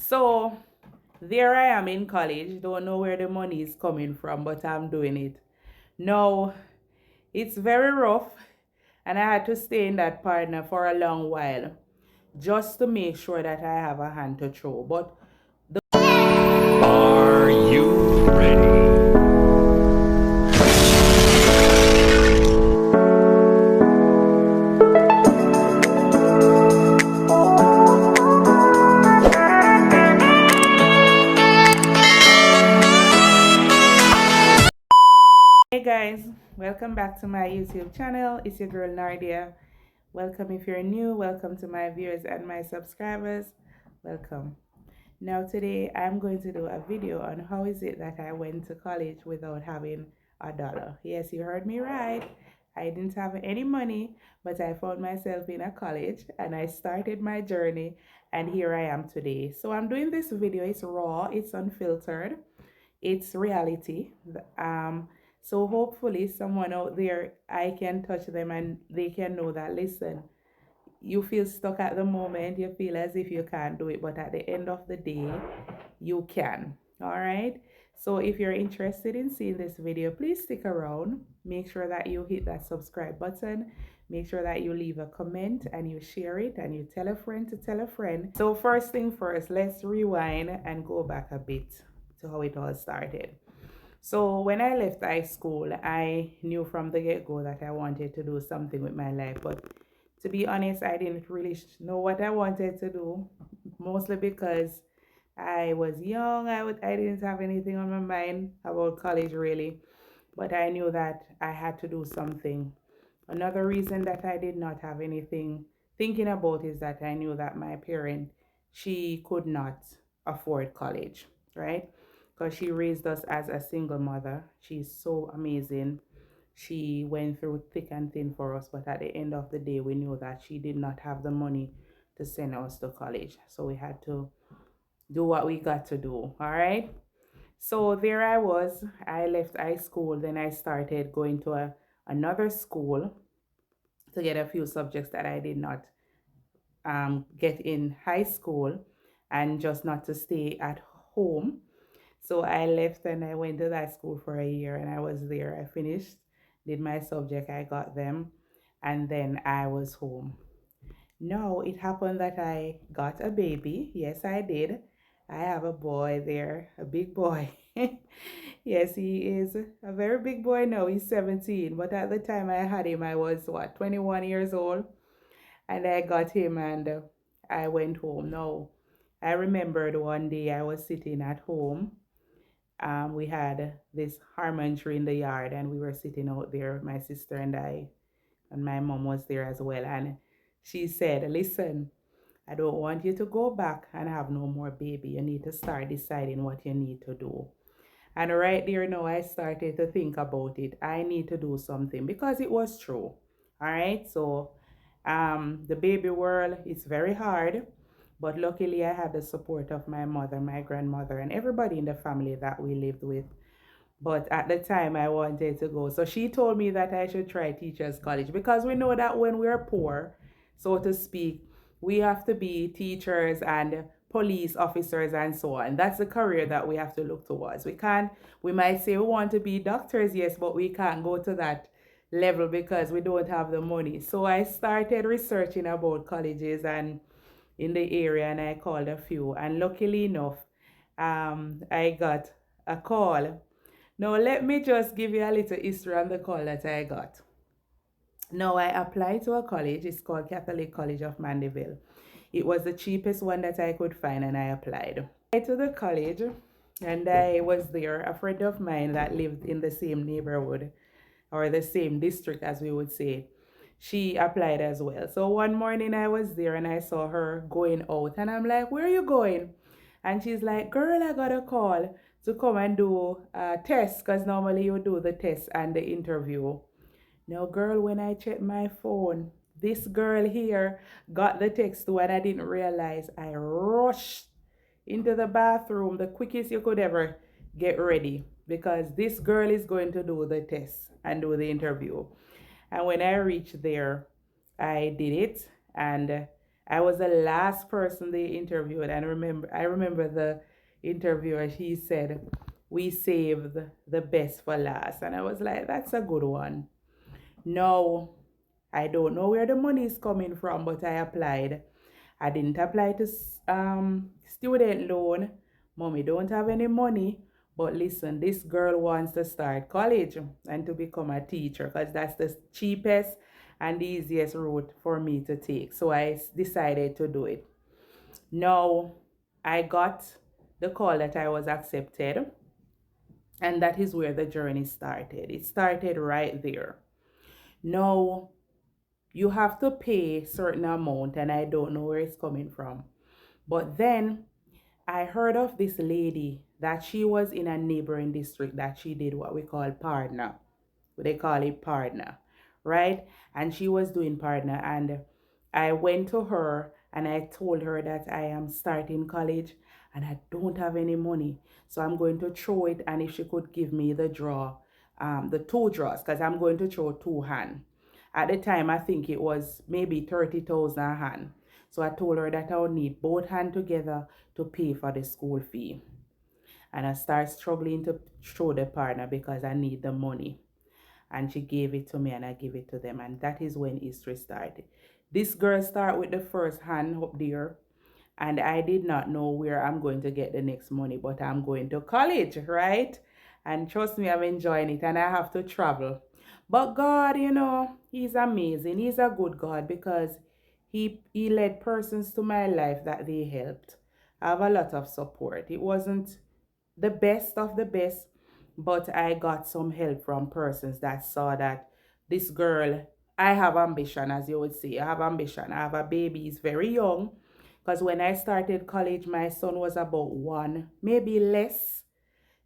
So there I am in college. Don't know where the money is coming from, but I'm doing it. Now, it's very rough, and I had to stay in that partner for a long while just to make sure that I have a hand to throw. But Are you ready? hey guys, welcome back to my YouTube channel. It's your girl Nardia. Welcome if you're new. Welcome to my viewers and my subscribers. Welcome. Now today I'm going to do a video on how is it that I went to college without having a dollar. Yes, you heard me right. I didn't have any money, but I found myself in a college and I started my journey, and here I am today. So I'm doing this video. It's raw, it's unfiltered, it's reality. So hopefully someone out there, I can touch them and they can know that, listen, you feel stuck at the moment, you feel as if you can't do it, but at the end of the day you can. All right, so if you're interested in seeing this video, please stick around. Make sure that you hit that subscribe button, make sure that you leave a comment and you share it and you tell a friend to tell a friend. So first thing first, let's rewind and go back a bit to how it all started. So when I left high school, I knew from the get-go that I wanted to do something with my life, but to be honest, I didn't really know what I wanted to do, mostly because I was young. I didn't have anything on my mind about college really, but I knew that I had to do something. Another reason that I did not have anything thinking about is that I knew that my parent, she could not afford college, right? Because she raised us as a single mother. She's so amazing. She went through thick and thin for us, but at the end of the day, we knew that she did not have the money to send us to college. So we had to do what we got to do. All right. So there I was. I left high school. Then I started going to another school to get a few subjects that I did not get in high school, and just not to stay at home. So I left and I went to that school for a year, and I was there. I finished, did my subject, I got them, and then I was home. No, it happened that I got a baby. Yes, I did. I have a boy there, a big boy. Yes, he is a very big boy now. He's 17. But at the time I had him, I was what, 21 years old. And I got him and I went home. No, I remembered one day I was sitting at home. We had this harmon tree in the yard and we were sitting out there, my sister and I, and my mom was there as well. And she said, listen, I don't want you to go back and have no more baby. You need to start deciding what you need to do. And right there now, I started to think about it. I need to do something because it was true. All right. So the baby world is very hard. But luckily, I had the support of my mother, my grandmother, and everybody in the family that we lived with. But at the time, I wanted to go. So she told me that I should try teachers college because we know that when we're poor, so to speak, we have to be teachers and police officers and so on. That's the career that we have to look towards. We might say we want to be doctors, yes, but we can't go to that level because we don't have the money. So I started researching about colleges and in the area, and I called a few, and luckily enough, I got a call. Now let me just give you a little history on the call that I got. Now I applied to a college. It's called Catholic College of Mandeville. It was the cheapest one that I could find, and I applied. I to the college, and I was there. A friend of mine that lived in the same neighborhood or the same district, as we would say, she applied as well. So one morning I was there and I saw her going out, and I'm like, where are you going? And she's like, girl, I got a call to come and do a test, because normally you do the test and the interview. Now, girl, when I checked my phone, this girl here got the text too, and I didn't realize. I rushed into the bathroom the quickest you could ever get ready, because this girl is going to do the test and do the interview. And when I reached there, I did it, and I was the last person they interviewed, and I remember the interviewer. He said, "We saved the best for last," and I was like, "That's a good one." No, I don't know where the money is coming from, but I applied. I didn't apply to student loan. Mommy don't have any money. But listen, this girl wants to start college and to become a teacher because that's the cheapest and the easiest route for me to take. So I decided to do it. Now, I got the call that I was accepted, and that is where the journey started. It started right there. Now, you have to pay certain amount, and I don't know where it's coming from. But then I heard of this lady that she was in a neighboring district that she did what we call partner. They call it partner, right? And she was doing partner, and I went to her and I told her that I am starting college and I don't have any money, so I'm going to throw it, and if she could give me the draw, the two draws, because I'm going to throw two hand. At the time, I think it was maybe 30,000 a hand. So I told her that I would need both hand together to pay for the school fee. And I start struggling to show the partner because I need the money. And she gave it to me and I gave it to them. And that is when history started. This girl started with the first hand up there. And I did not know where I'm going to get the next money, but I'm going to college, right? And trust me, I'm enjoying it and I have to travel. But God, He's amazing. He's a good God because He led persons to my life that they helped. I have a lot of support. It wasn't the best of the best, but I got some help from persons that saw that this girl, I have ambition, as you would say. I have ambition. I have a baby, he's very young. Because when I started college, my son was about one, maybe less.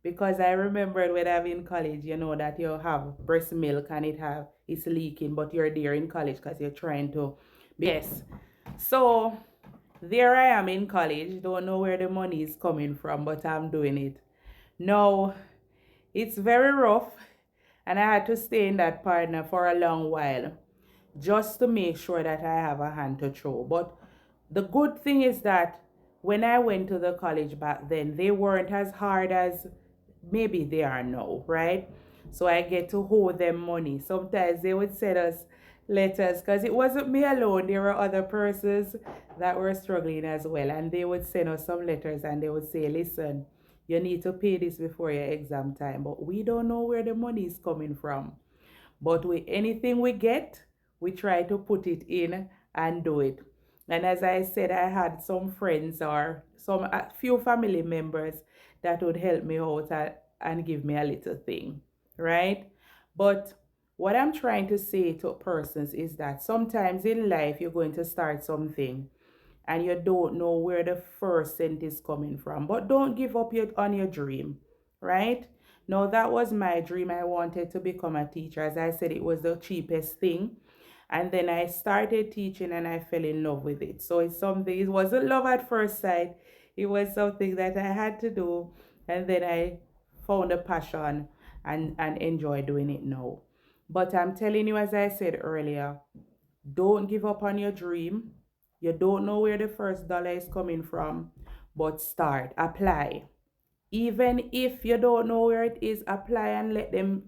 Because I remembered when I'm in college, that you have breast milk and it's leaking, but you're there in college because you're trying to. Yes. So there I am in college. Don't know where the money is coming from, but I'm doing it. No, it's very rough, and I had to stay in that partner for a long while just to make sure that I have a hand to throw. But the good thing is that when I went to the college back then, they weren't as hard as maybe they are now, right? So I get to hold them money. Sometimes they would send us letters because it wasn't me alone. There were other persons that were struggling as well. And they would send us some letters and they would say, listen, you need to pay this before your exam time. But we don't know where the money is coming from. But with anything we get, we try to put it in and do it. And as I said, I had some friends or a few family members that would help me out and give me a little thing, right? But what I'm trying to say to persons is that sometimes in life you're going to start something and you don't know where the first cent is coming from. But don't give up on your dream, right? Now, that was my dream. I wanted to become a teacher. As I said, it was the cheapest thing. And then I started teaching and I fell in love with it. So it's something, it wasn't love at first sight. It was something that I had to do. And then I found a passion and enjoy doing it now. But I'm telling you, as I said earlier, don't give up on your dream. You don't know where the first dollar is coming from, but start, apply. Even if you don't know where it is, apply and let them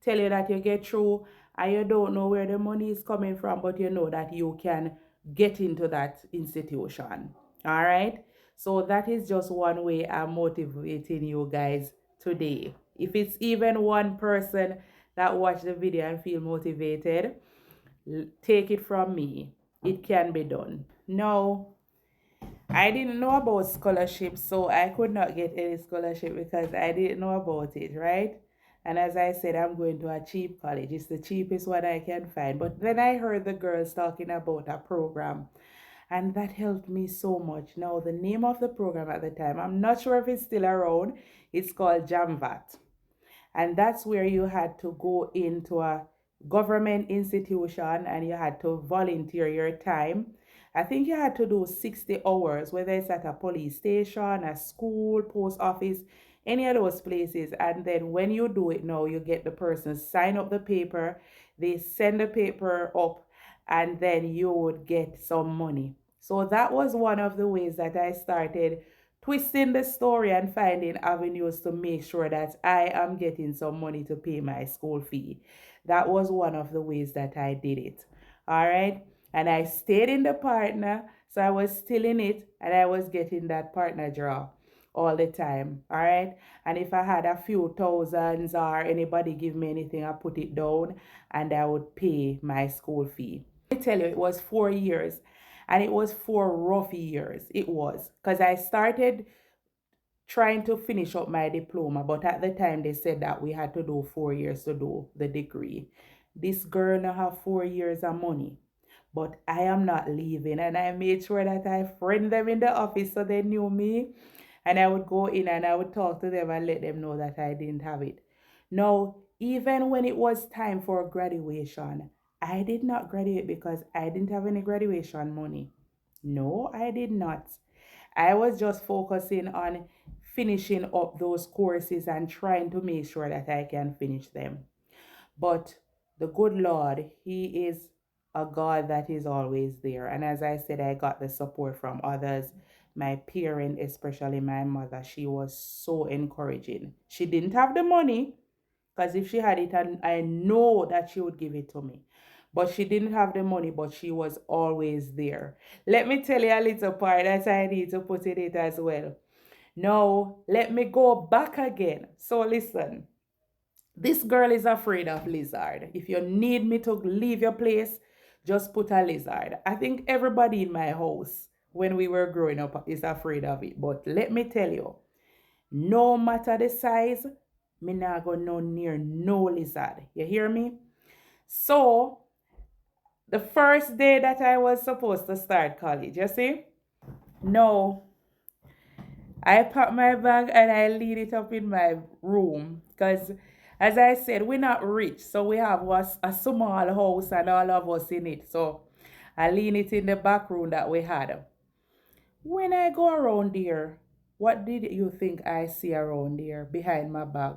tell you that you get through, and you don't know where the money is coming from, but you know that you can get into that institution. All right. So that is just one way I'm motivating you guys today. If it's even one person that watch the video and feel motivated, take it from me. It can be done. No, I didn't know about scholarships, so I could not get any scholarship because I didn't know about it, right? And as I said, I'm going to a cheap college. It's the cheapest one I can find. But then I heard the girls talking about a program, and that helped me so much. Now, the name of the program at the time, I'm not sure if it's still around. It's called JAMVAT. And that's where you had to go into a government institution and you had to volunteer your time. I think you had to do 60 hours, whether it's at a police station, a school, post office, any of those places. And then when you do it now, you get the person sign up the paper, they send the paper up, and then you would get some money. So that was one of the ways that I started twisting the story and finding avenues to make sure that I am getting some money to pay my school fee. That was one of the ways that I did it. All right. And I stayed in the partner. So I was still in it and I was getting that partner draw all the time. All right. And if I had a few thousands or anybody give me anything, I put it down and I would pay my school fee. I tell you, it was 4 years and it was 4 rough years. It was because I started trying to finish up my diploma, but at the time they said that we had to do 4 years to do the degree. This girl now have 4 years of money, but I am not leaving. And I made sure that I friend them in the office so they knew me. And I would go in and I would talk to them and let them know that I didn't have it. Now, even when it was time for graduation, I did not graduate because I didn't have any graduation money. No, I did not. I was just focusing on finishing up those courses and trying to make sure that I can finish them. But the good Lord, He is a God that is always there. And as I said, I got the support from others. My parent, especially my mother, she was so encouraging. She didn't have the money, because if she had it, I know that she would give it to me. But she didn't have the money, but she was always there. Let me tell you a little part that I need to put in it as well. Now, let me go back again. So listen, this girl is afraid of lizard. If you need me to leave your place, just put a lizard. I think everybody in my house when we were growing up is afraid of it. But let me tell you, no matter the size, me not go no near no lizard. You hear me? So the first day that I was supposed to start college, you see? No, I pack my bag and I lead it up in my room because, as I said, we're not rich, so we have a small house and all of us in it. So I lean it in the back room that we had. When I go around there, what did you think I see around there behind my bag?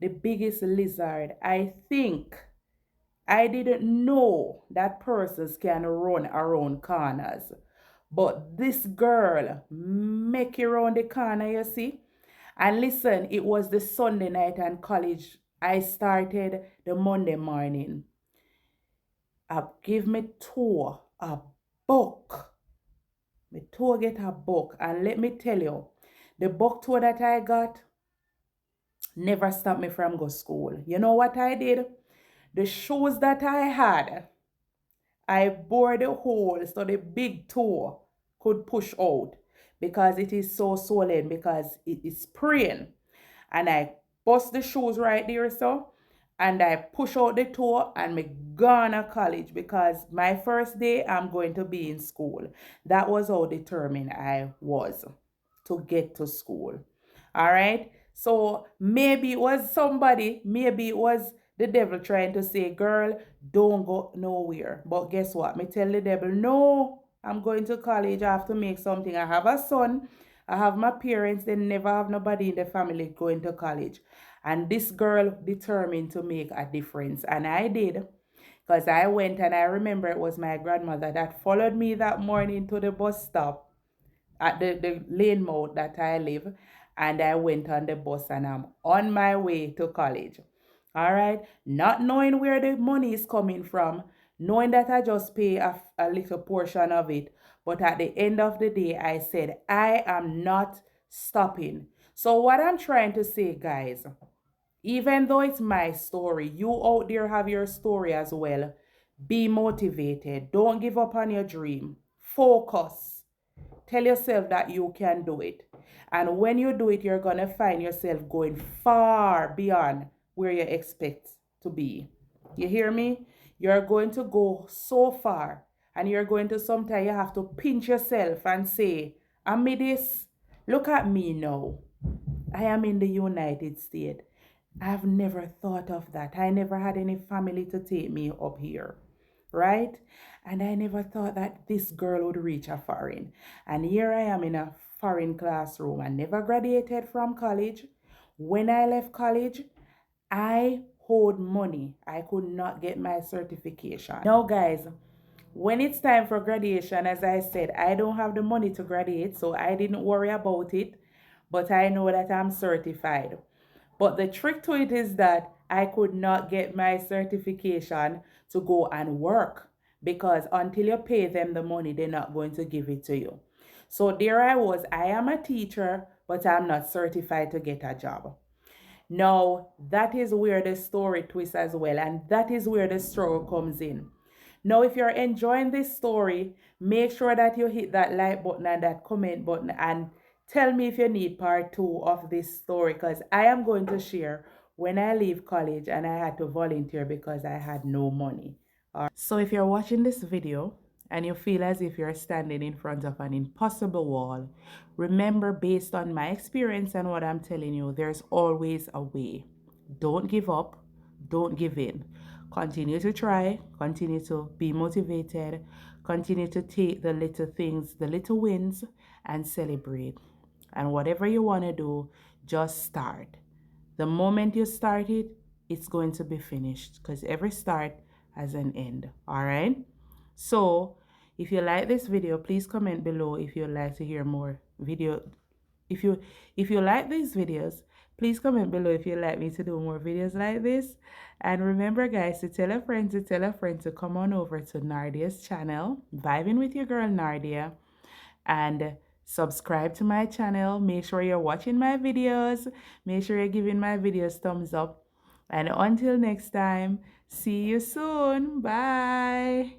The biggest lizard. I think I didn't know that persons can run around corners. But this girl make it around the corner, you see? And listen, it was the Sunday night and college. I started the Monday morning. Give me tour a book. Me tour get a book. And let me tell you, the book tour that I got never stopped me from go school. You know what I did? The shoes that I had, I bored the hole so the big toe could push out because it is so swollen because it is spraying. And I bust the shoes right there so and I push out the toe and me gone to college because my first day I'm going to be in school. That was how determined I was to get to school. All right. So maybe it was somebody, maybe it was the devil trying to say, girl, don't go nowhere. But guess what? Me tell the devil, no, I'm going to college. I have to make something. I have a son. I have my parents. They never have nobody in the family going to college. And this girl determined to make a difference. And I did. Because I went and I remember it was my grandmother that followed me that morning to the bus stop at the lane mouth that I live, and I went on the bus and I'm on my way to college. All right, not knowing where the money is coming from, knowing that I just pay a little portion of it, but at the end of the day, I said, I am not stopping. So, what I'm trying to say, guys, even though it's my story, you out there have your story as well. Be motivated. Don't give up on your dream. Focus. Tell yourself that you can do it. And when you do it, you're going to find yourself going far beyond where you expect to be. You hear me? You're going to go so far. And you're going to sometimes you have to pinch yourself and say, I'm this. Look at me now. I am in the United States. I've never thought of that. I never had any family to take me up here, right? And I never thought that this girl would reach a foreign. And here I am in a foreign classroom. I never graduated from college. When I left college, I owed money. I could not get my certification. Now, guys, When it's time for graduation, as I said, I don't have the money to graduate, so I didn't worry about it, but I know that I'm certified. But the trick to it is that I could not get my certification to go and work, because until you pay them the money, they're not going to give it to you. So there I was. I am a teacher, but I'm not certified to get a job. Now, that is where the story twists as well, and that is where the struggle comes in. Now, if you're enjoying this story, make sure that you hit that like button and that comment button and tell me if you need part two of this story, because I am going to share when I leave college and I had to volunteer because I had no money. So if you're watching this video and you feel as if you're standing in front of an impossible wall, remember, based on my experience and what I'm telling you, there's always a way. Don't give up. Don't give in. Continue to try. Continue to be motivated. Continue to take the little things, the little wins, and celebrate. And whatever you want to do, just start. The moment you start it, it's going to be finished, because every start has an end. All right. So if you like this video, please comment below if you'd like to hear more video. If you like these videos, please comment below if you'd like me to do more videos like this. And remember, guys, to tell a friend to come on over to Nardia's channel, Vibing with your girl Nardia, and subscribe to my channel. Make sure you're watching my videos. Make sure you're giving my videos thumbs up. And until next time, see you soon. Bye.